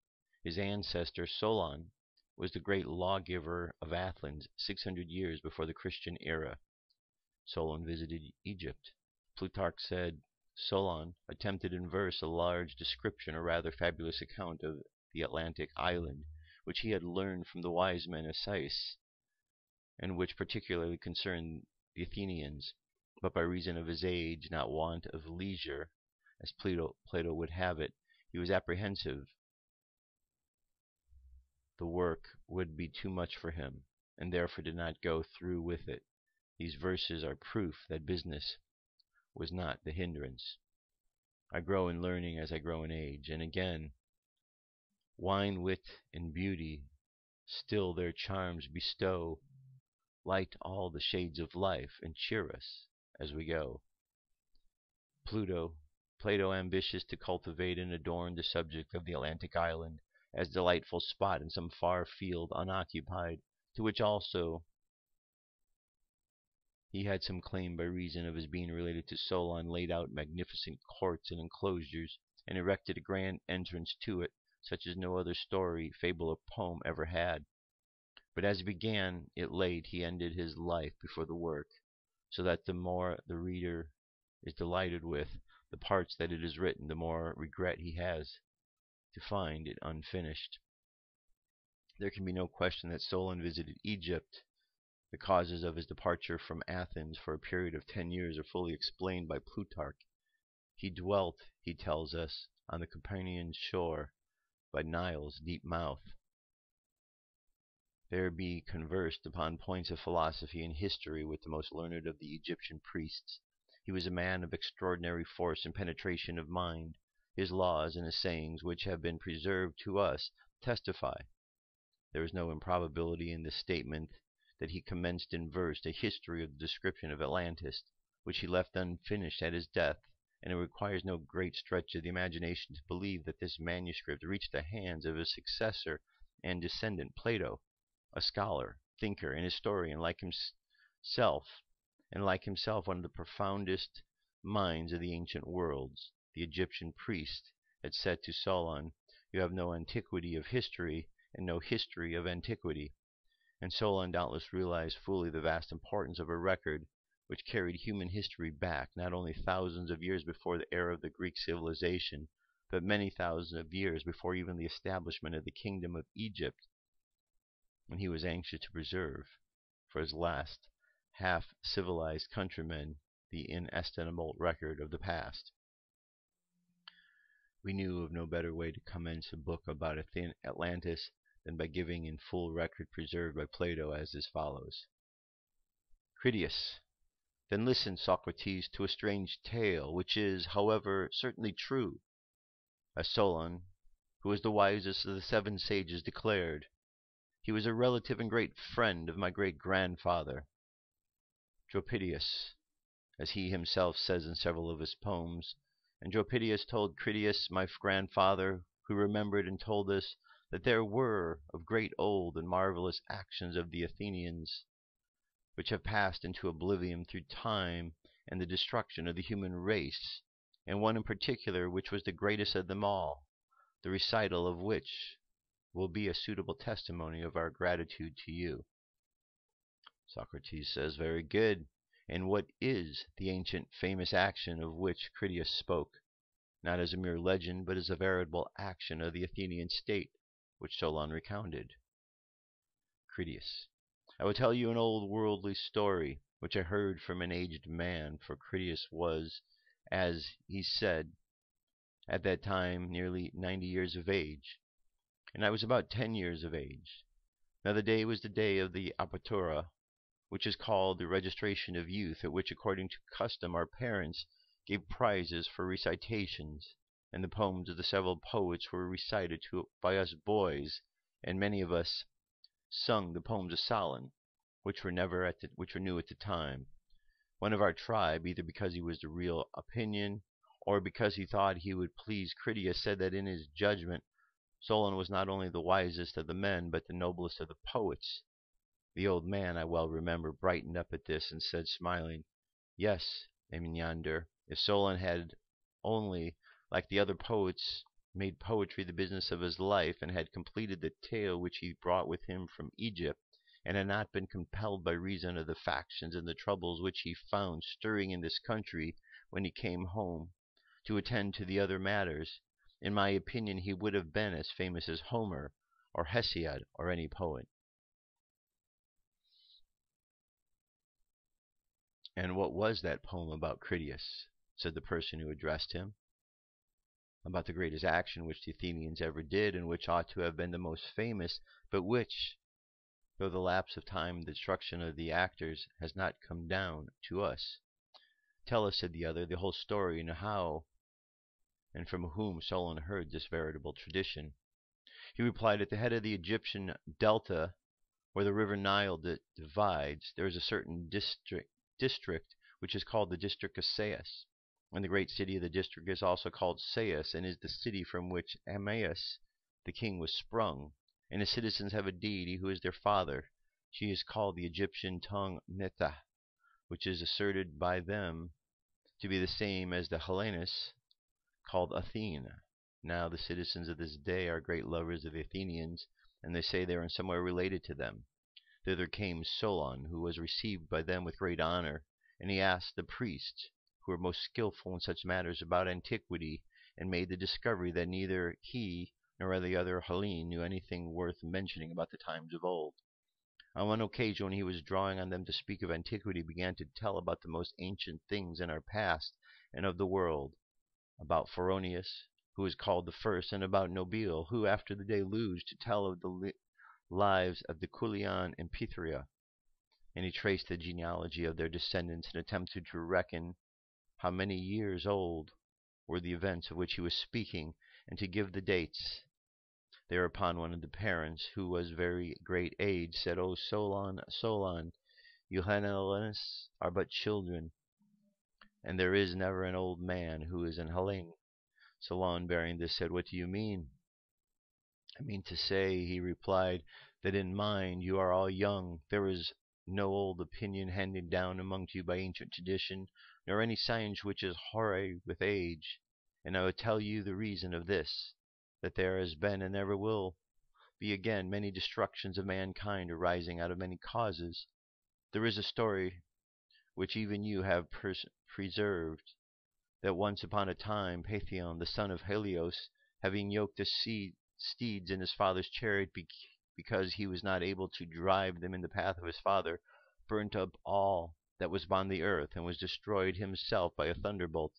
His ancestor Solon was the great lawgiver of Athens 600 years before the Christian era. Solon visited Egypt. Plutarch said Solon attempted in verse a large description or rather fabulous account of the Atlantic island, which he had learned from the wise men of Sais, and which particularly concerned the Athenians, but by reason of his age, not want of leisure, as Plato would have it, he was apprehensive the work would be too much for him, and therefore did not go through with it. These verses are proof that business was not the hindrance. I grow in learning as I grow in age, and again, wine, wit, and beauty still their charms bestow, light all the shades of life, and cheer us as we go. Plato, ambitious to cultivate and adorn the subject of the Atlantic island as delightful spot in some far field unoccupied, to which also he had some claim by reason of his being related to Solon, laid out magnificent courts and enclosures, and erected a grand entrance to it, such as no other story, fable, or poem ever had. But as he began it late, he ended his life before the work, so that the more the reader is delighted with the parts that it is written, the more regret he has to find it unfinished. There can be no question that Solon visited Egypt. The causes of his departure from Athens for a period of 10 years are fully explained by Plutarch. He dwelt, he tells us, on the Campanian shore by Nile's deep mouth. There he conversed upon points of philosophy and history with the most learned of the Egyptian priests. He was a man of extraordinary force and penetration of mind. His laws and his sayings, which have been preserved to us, testify. There is no improbability in the statement that he commenced in verse a history of the description of Atlantis, which he left unfinished at his death, and it requires no great stretch of the imagination to believe that this manuscript reached the hands of his successor and descendant Plato, a scholar, thinker, and historian like himself, one of the profoundest minds of the ancient worlds. The Egyptian priest had said to Solon, "You have no antiquity of history, and no history of antiquity." And Solon doubtless realized fully the vast importance of a record which carried human history back not only thousands of years before the era of the Greek civilization, but many thousands of years before even the establishment of the kingdom of Egypt, and he was anxious to preserve for his last half-civilized countrymen the inestimable record of the past. We knew of no better way to commence a book about Atlantis than by giving in full record preserved by Plato as follows. Critias. Then listen, Socrates, to a strange tale, which is, however, certainly true. As Solon, who was the wisest of the 7 sages, declared, he was a relative and great friend of my great-grandfather, Dropidius, as he himself says in several of his poems. And Dropidius told Critias, my grandfather, who remembered and told us that there were of great old and marvelous actions of the Athenians, which have passed into oblivion through time and the destruction of the human race, and one in particular which was the greatest of them all, the recital of which will be a suitable testimony of our gratitude to you. Socrates says, very good. And what is the ancient famous action of which Critias spoke, not as a mere legend, but as a veritable action of the Athenian state, which Solon recounted? Critias. I will tell you an old worldly story, which I heard from an aged man, for Critias was, as he said, at that time nearly 90 years of age, and I was about 10 years of age. Now the day was the day of the Apertura, which is called the registration of youth, at which, according to custom, our parents gave prizes for recitations, and the poems of the several poets were recited by us boys, and many of us sung the poems of Solon, which were new at the time. One of our tribe, either because he was the real opinion or because he thought he would please Critias, said that in his judgment Solon was not only the wisest of the men, but the noblest of the poets. The old man, I well remember, brightened up at this and said, smiling, "Yes, Menander, if Solon had only, like the other poets, made poetry the business of his life, and had completed the tale which he brought with him from Egypt, and had not been compelled by reason of the factions and the troubles which he found stirring in this country when he came home, to attend to the other matters, in my opinion he would have been as famous as Homer, or Hesiod, or any poet." "And what was that poem about, Critias?" said the person who addressed him. "About the greatest action which the Athenians ever did, and which ought to have been the most famous, but which, though the lapse of time and the destruction of the actors, has not come down to us." "Tell us," said the other, "the whole story, and how and from whom Solon heard this veritable tradition." He replied, "At the head of the Egyptian delta, where the river Nile divides, there is a certain district which is called the district of Sais, and the great city of the district is also called Sais, and is the city from which Amyas the king was sprung, and his citizens have a deity who is their father. She is called the Egyptian tongue Netta, which is asserted by them to be the same as the Hellenes called Athene. Now the citizens of this day are great lovers of the Athenians, and they say they are in some way related to them. Thither came Solon, who was received by them with great honor, and he asked the priests, who were most skillful in such matters about antiquity, and made the discovery that neither he nor the other Hellene knew anything worth mentioning about the times of old. On one occasion, when he was drawing on them to speak of antiquity, began to tell about the most ancient things in our past and of the world, about Phoronius, who is called the first, and about Nobile, who, after the deluge, to tell of the lives of Deculion and Pythria, and he traced the genealogy of their descendants and attempted to reckon how many years old were the events of which he was speaking, and to give the dates. Thereupon one of the parents, who was very great age, said, "O Solon, Solon, you Hellenes are but children, and there is never an old man who is an Hellene." Solon, bearing this, said, "What do you mean?" "I mean to say," he replied, "that in mind you are all young. There is no old opinion handed down among you by ancient tradition, nor any science which is hoary with age. And I will tell you the reason of this, that there has been and never will be again many destructions of mankind arising out of many causes. There is a story which even you have preserved, that once upon a time Pantheon, the son of Helios, having yoked the steeds in his father's chariot because he was not able to drive them in the path of his father, burnt up all that was upon the earth, and was destroyed himself by a thunderbolt.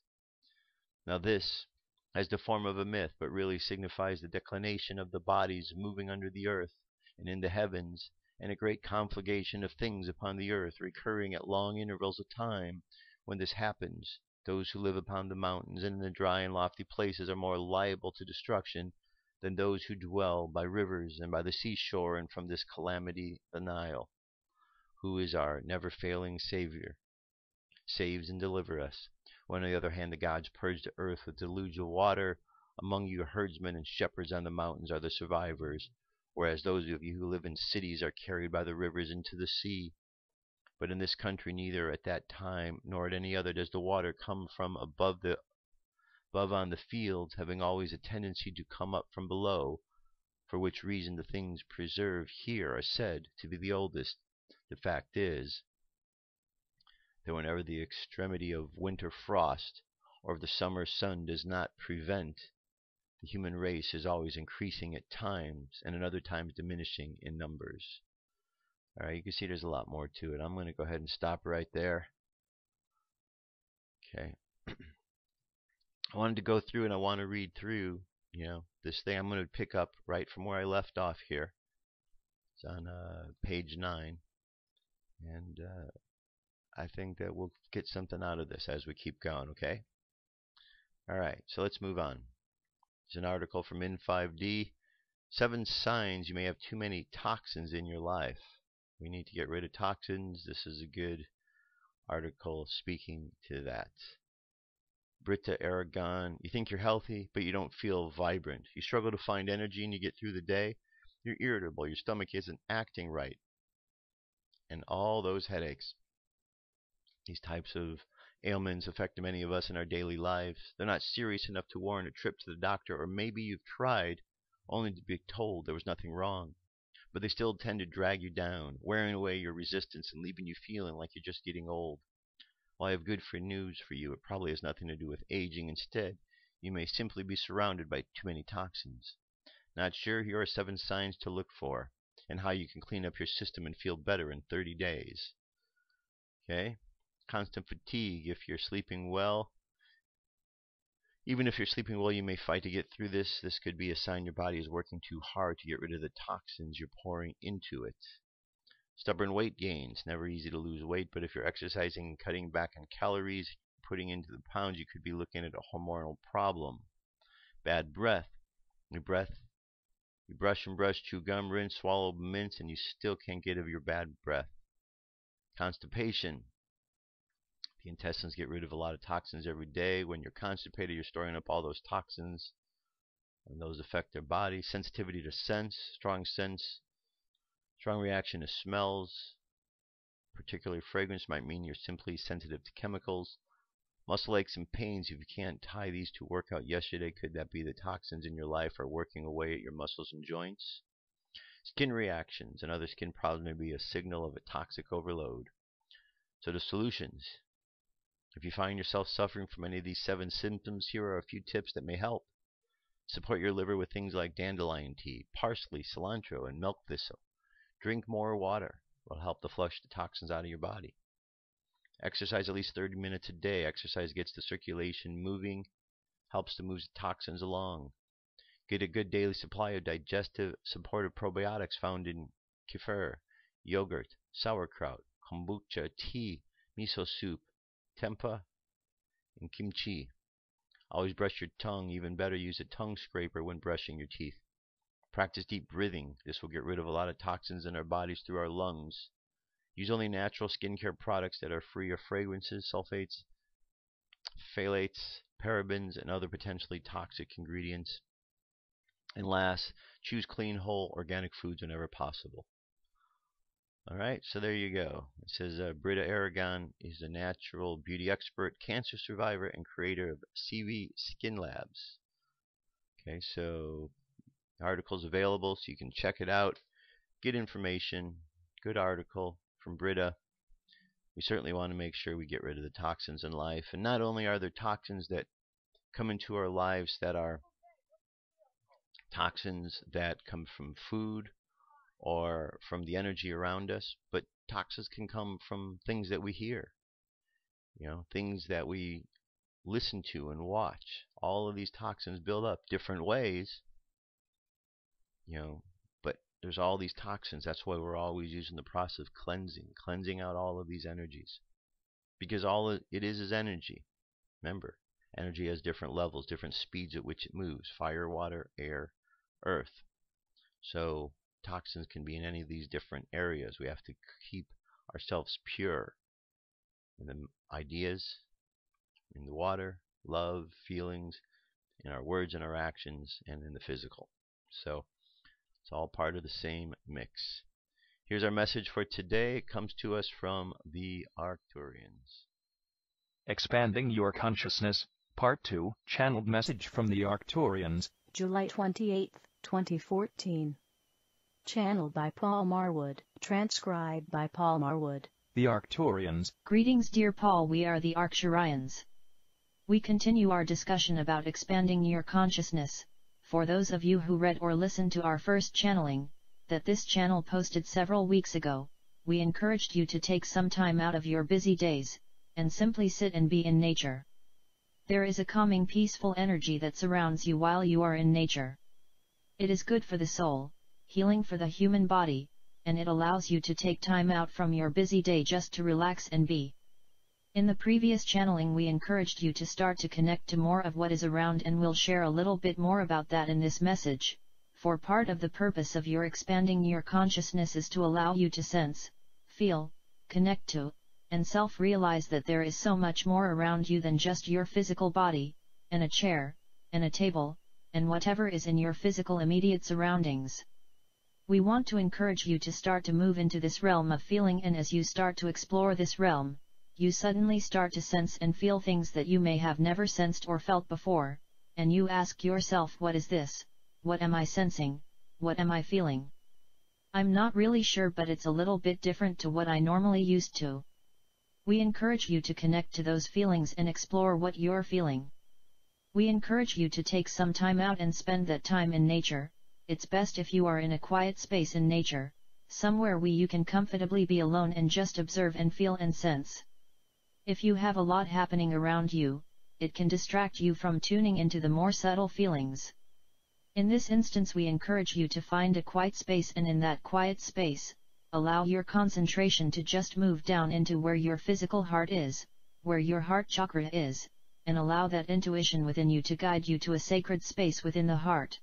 Now this has the form of a myth, but really signifies the declination of the bodies moving under the earth and in the heavens, and a great conflagration of things upon the earth, recurring at long intervals of time. When this happens, those who live upon the mountains and in the dry and lofty places are more liable to destruction than those who dwell by rivers and by the seashore. And from this calamity the Nile, who is our never-failing Savior, saves and delivers us. When, on the other hand, the gods purge the earth with deluge of water, among you herdsmen and shepherds on the mountains are the survivors, whereas those of you who live in cities are carried by the rivers into the sea. But in this country, neither at that time nor at any other does the water come from above on the fields, having always a tendency to come up from below, for which reason the things preserved here are said to be the oldest. The fact is that whenever the extremity of winter frost or of the summer sun does not prevent, the human race is always increasing at times, and at other times diminishing in numbers. All right, you can see there's a lot more to it. I'm going to go ahead and stop right there. Okay. I wanted to go through and I want to read through, this thing. I'm going to pick up right from where I left off here. It's on page 9. And I think that we'll get something out of this as we keep going, okay? All right, so let's move on. There's an article from In5D. 7 signs you may have too many toxins in your life. We need to get rid of toxins. This is a good article speaking to that. Brita Aragon. You think you're healthy, but you don't feel vibrant. You struggle to find energy and you get through the day. You're irritable. Your stomach isn't acting right. And all those headaches. These types of ailments affect many of us in our daily lives. They're not serious enough to warrant a trip to the doctor, or maybe you've tried only to be told there was nothing wrong. But they still tend to drag you down, wearing away your resistance and leaving you feeling like you're just getting old. Well, I have good news for you. It probably has nothing to do with aging. Instead, you may simply be surrounded by too many toxins. Not sure? Here are 7 signs to look for and how you can clean up your system and feel better in 30 days. Okay? Constant fatigue. If you're sleeping well, even if you're sleeping well, you may fight to get through this. This could be a sign your body is working too hard to get rid of the toxins you're pouring into it. Stubborn weight gain. It's never easy to lose weight, but if you're exercising and cutting back on calories, putting into the pounds, you could be looking at a hormonal problem. Bad breath. You brush and brush, chew gum, rinse, swallow mints, and you still can't get rid of your bad breath. Constipation. The intestines get rid of a lot of toxins every day. When you're constipated, you're storing up all those toxins, and those affect their body. Sensitivity to strong reaction to smells. Particularly fragrance might mean you're simply sensitive to chemicals. Muscle aches and pains. If you can't tie these to workout yesterday, could that be the toxins in your life are working away at your muscles and joints? Skin reactions and other skin problems may be a signal of a toxic overload. So the solutions. If you find yourself suffering from any of these 7 symptoms, here are a few tips that may help. Support your liver with things like dandelion tea, parsley, cilantro, and milk thistle. Drink more water. It will help to flush the toxins out of your body. Exercise at least 30 minutes a day. Exercise gets the circulation moving, helps to move the toxins along. Get a good daily supply of digestive supportive probiotics found in kefir, yogurt, sauerkraut, kombucha, tea, miso soup, tempeh, and kimchi. Always brush your tongue. Even better, use a tongue scraper when brushing your teeth. Practice deep breathing. This will get rid of a lot of toxins in our bodies through our lungs. Use only natural skincare products that are free of fragrances, sulfates, phthalates, parabens, and other potentially toxic ingredients. And last, choose clean, whole, organic foods whenever possible. Alright, so there you go. It says Brita Aragon is a natural beauty expert, cancer survivor, and creator of CV Skin Labs. Okay, so the article's available, so you can check it out, get information. Good article from Brita. We certainly want to make sure we get rid of the toxins in life. And not only are there toxins that come into our lives that are toxins that come from food or from the energy around us, but toxins can come from things that we hear, things that we listen to and watch. All of these toxins build up different ways, but there's all these toxins. That's why we're always using the process of cleansing out all of these energies, because all it is energy. Remember, energy has different levels, different speeds at which it moves: fire, water, air, earth. So toxins can be in any of these different areas. We have to keep ourselves pure in the ideas, in the water, love, feelings, in our words and our actions, and in the physical. So it's all part of the same mix. Here's our message for today. It comes to us from the Arcturians. Expanding Your Consciousness, Part 2, Channeled Message from the Arcturians. July 28, 2014. Channeled by Paul Marwood. Transcribed by Paul Marwood. The Arcturians. Greetings, dear Paul. We are the Arcturians. We continue our discussion about expanding your consciousness. For those of you who read or listened to our first channeling, that this channel posted several weeks ago, we encouraged you to take some time out of your busy days, and simply sit and be in nature. There is a calming, peaceful energy that surrounds you while you are in nature. It is good for the soul, healing for the human body, and it allows you to take time out from your busy day just to relax and be. In the previous channeling we encouraged you to start to connect to more of what is around, and we'll share a little bit more about that in this message, for part of the purpose of your expanding your consciousness is to allow you to sense, feel, connect to, and self-realize that there is so much more around you than just your physical body, and a chair, and a table, and whatever is in your physical immediate surroundings. We want to encourage you to start to move into this realm of feeling, and as you start to explore this realm, you suddenly start to sense and feel things that you may have never sensed or felt before, and you ask yourself, what is this? What am I sensing? What am I feeling? I'm not really sure, but it's a little bit different to what I normally used to. We encourage you to connect to those feelings and explore what you're feeling. We encourage you to take some time out and spend that time in nature. It's best if you are in a quiet space in nature, somewhere where you can comfortably be alone and just observe and feel and sense. If you have a lot happening around you, it can distract you from tuning into the more subtle feelings. In this instance, we encourage you to find a quiet space, and in that quiet space, allow your concentration to just move down into where your physical heart is, where your heart chakra is, and allow that intuition within you to guide you to a sacred space within the heart.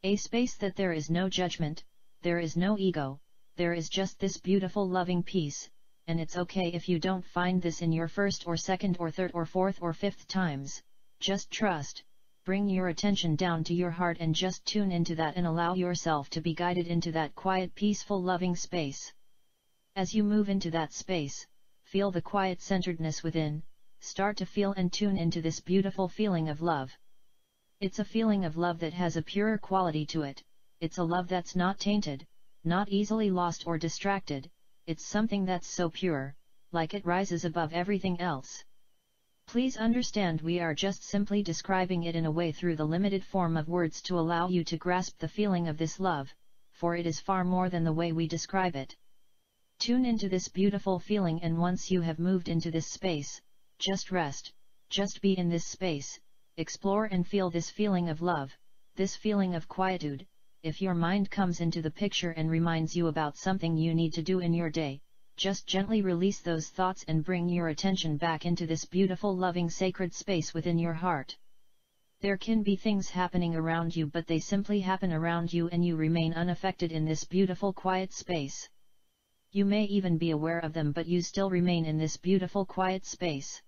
A space that there is no judgment, there is no ego, there is just this beautiful loving peace, and it's okay if you don't find this in your first or second or third or fourth or fifth times. Just trust, bring your attention down to your heart and just tune into that and allow yourself to be guided into that quiet, peaceful, loving space. As you move into that space, feel the quiet centeredness within, start to feel and tune into this beautiful feeling of love. It's a feeling of love that has a pure quality to it. It's a love that's not tainted, not easily lost or distracted. It's something that's so pure, like it rises above everything else. Please understand, we are just simply describing it in a way through the limited form of words to allow you to grasp the feeling of this love, for it is far more than the way we describe it. Tune into this beautiful feeling, and once you have moved into this space, just rest, just be in this space, explore and feel this feeling of love, this feeling of quietude. If your mind comes into the picture and reminds you about something you need to do in your day, just gently release those thoughts and bring your attention back into this beautiful, loving, sacred space within your heart. There can be things happening around you, but they simply happen around you and you remain unaffected in this beautiful, quiet space. You may even be aware of them, but you still remain in this beautiful, quiet space.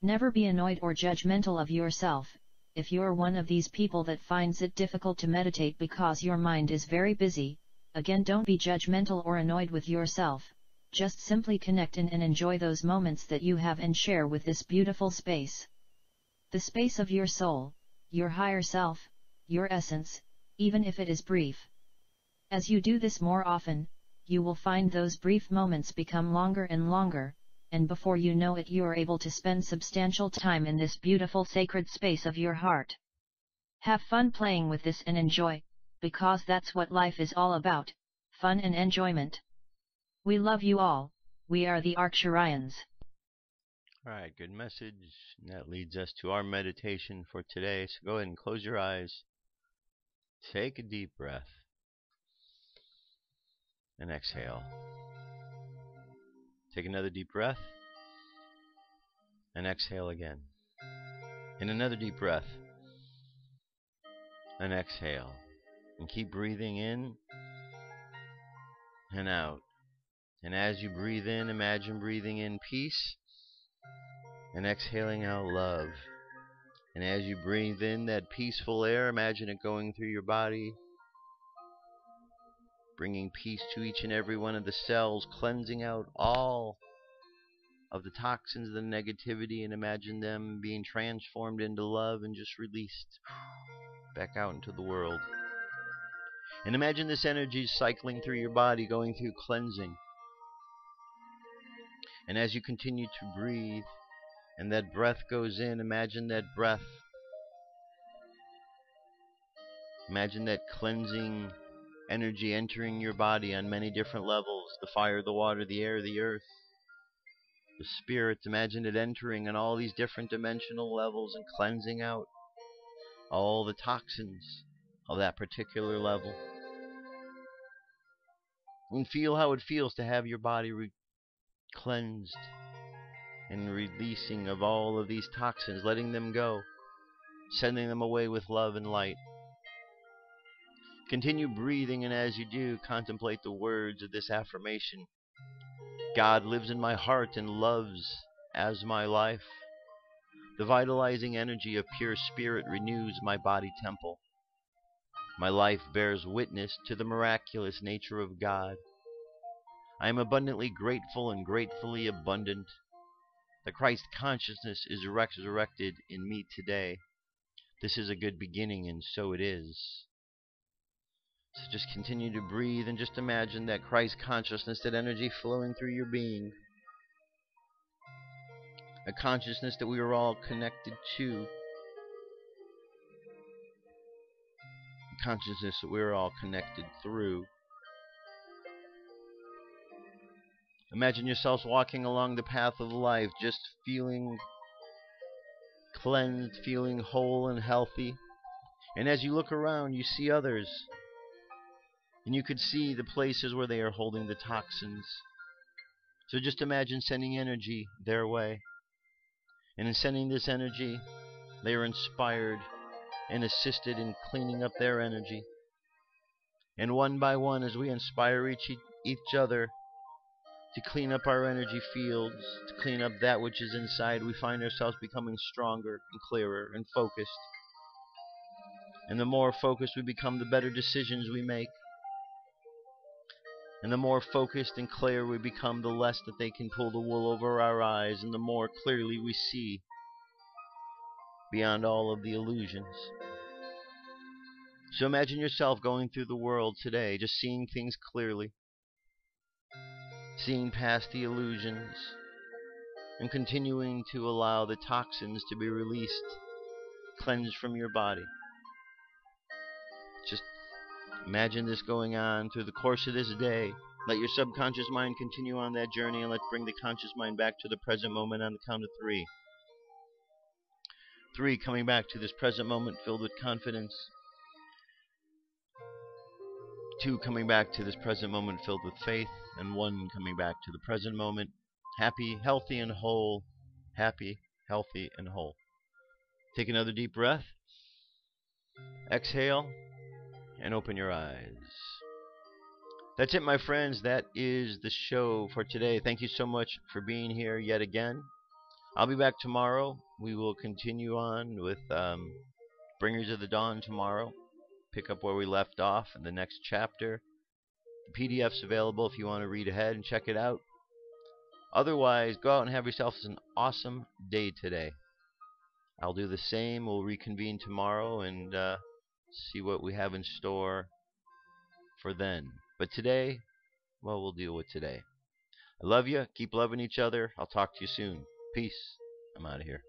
Never be annoyed or judgmental of yourself. If you're one of these people that finds it difficult to meditate because your mind is very busy, again, don't be judgmental or annoyed with yourself. Just simply connect in and enjoy those moments that you have and share with this beautiful space. The space of your soul, your higher self, your essence, even if it is brief. As you do this more often, you will find those brief moments become longer and longer, and before you know it, you are able to spend substantial time in this beautiful, sacred space of your heart. Have fun playing with this and enjoy, because that's what life is all about, fun and enjoyment. We love you all. We are the Arcturians. Alright, good message. And that leads us to our meditation for today. So go ahead and close your eyes. Take a deep breath. And exhale. Take another deep breath. And exhale again. And another deep breath. And exhale. And keep breathing in and out. And as you breathe in, imagine breathing in peace. And exhaling out love. And as you breathe in that peaceful air, imagine it going through your body, bringing peace to each and every one of the cells, cleansing out all of the toxins, the negativity, and imagine them being transformed into love and just released back out into the world. And imagine this energy cycling through your body, going through cleansing. And as you continue to breathe, and that breath goes in, imagine that breath. Imagine that cleansing energy entering your body on many different levels. The fire, the water, the air, the earth, the spirit. Imagine it entering on all these different dimensional levels and cleansing out all the toxins of that particular level. And feel how it feels to have your body cleansed and releasing of all of these toxins, letting them go, sending them away with love and light. Continue breathing, and as you do, contemplate the words of this affirmation. God lives in my heart and loves as my life. The vitalizing energy of pure spirit renews my body temple. My life bears witness to the miraculous nature of God. I am abundantly grateful and gratefully abundant. The Christ consciousness is resurrected in me today. This is a good beginning, and so it is. So just continue to breathe and just imagine that Christ consciousness, that energy flowing through your being. A consciousness that we are all connected to. A consciousness that we are all connected through. Imagine yourselves walking along the path of life, just feeling cleansed, feeling whole and healthy. And as you look around, you see others. And you could see the places where they are holding the toxins. So just imagine sending energy their way. And in sending this energy, they are inspired and assisted in cleaning up their energy. And one by one, as we inspire each other to clean up our energy fields, to clean up that which is inside, we find ourselves becoming stronger and clearer and focused. And the more focused we become, the better decisions we make. And the more focused and clear we become, the less that they can pull the wool over our eyes, and the more clearly we see beyond all of the illusions. So imagine yourself going through the world today, just seeing things clearly, seeing past the illusions, and continuing to allow the toxins to be released, cleansed from your body. Just imagine this going on through the course of this day. Let your subconscious mind continue on that journey, and let's bring the conscious mind back to the present moment on the count of 3. 3, coming back to this present moment filled with confidence. 2, coming back to this present moment filled with faith. And 1, coming back to the present moment, happy, healthy, and whole. Happy, healthy, and whole. Take another deep breath. Exhale, and open your eyes. That's it, my friends. That is the show for today. Thank you so much for being here yet again. I'll be back tomorrow. We will continue on with Bringers of the Dawn tomorrow. Pick up where we left off in the next chapter. The PDF's available if you want to read ahead and check it out. Otherwise, go out and have yourself an awesome day today. I'll do the same. We'll reconvene tomorrow and see what we have in store for then. But today, well, we'll deal with today. I love you. Keep loving each other. I'll talk to you soon. Peace. I'm out of here.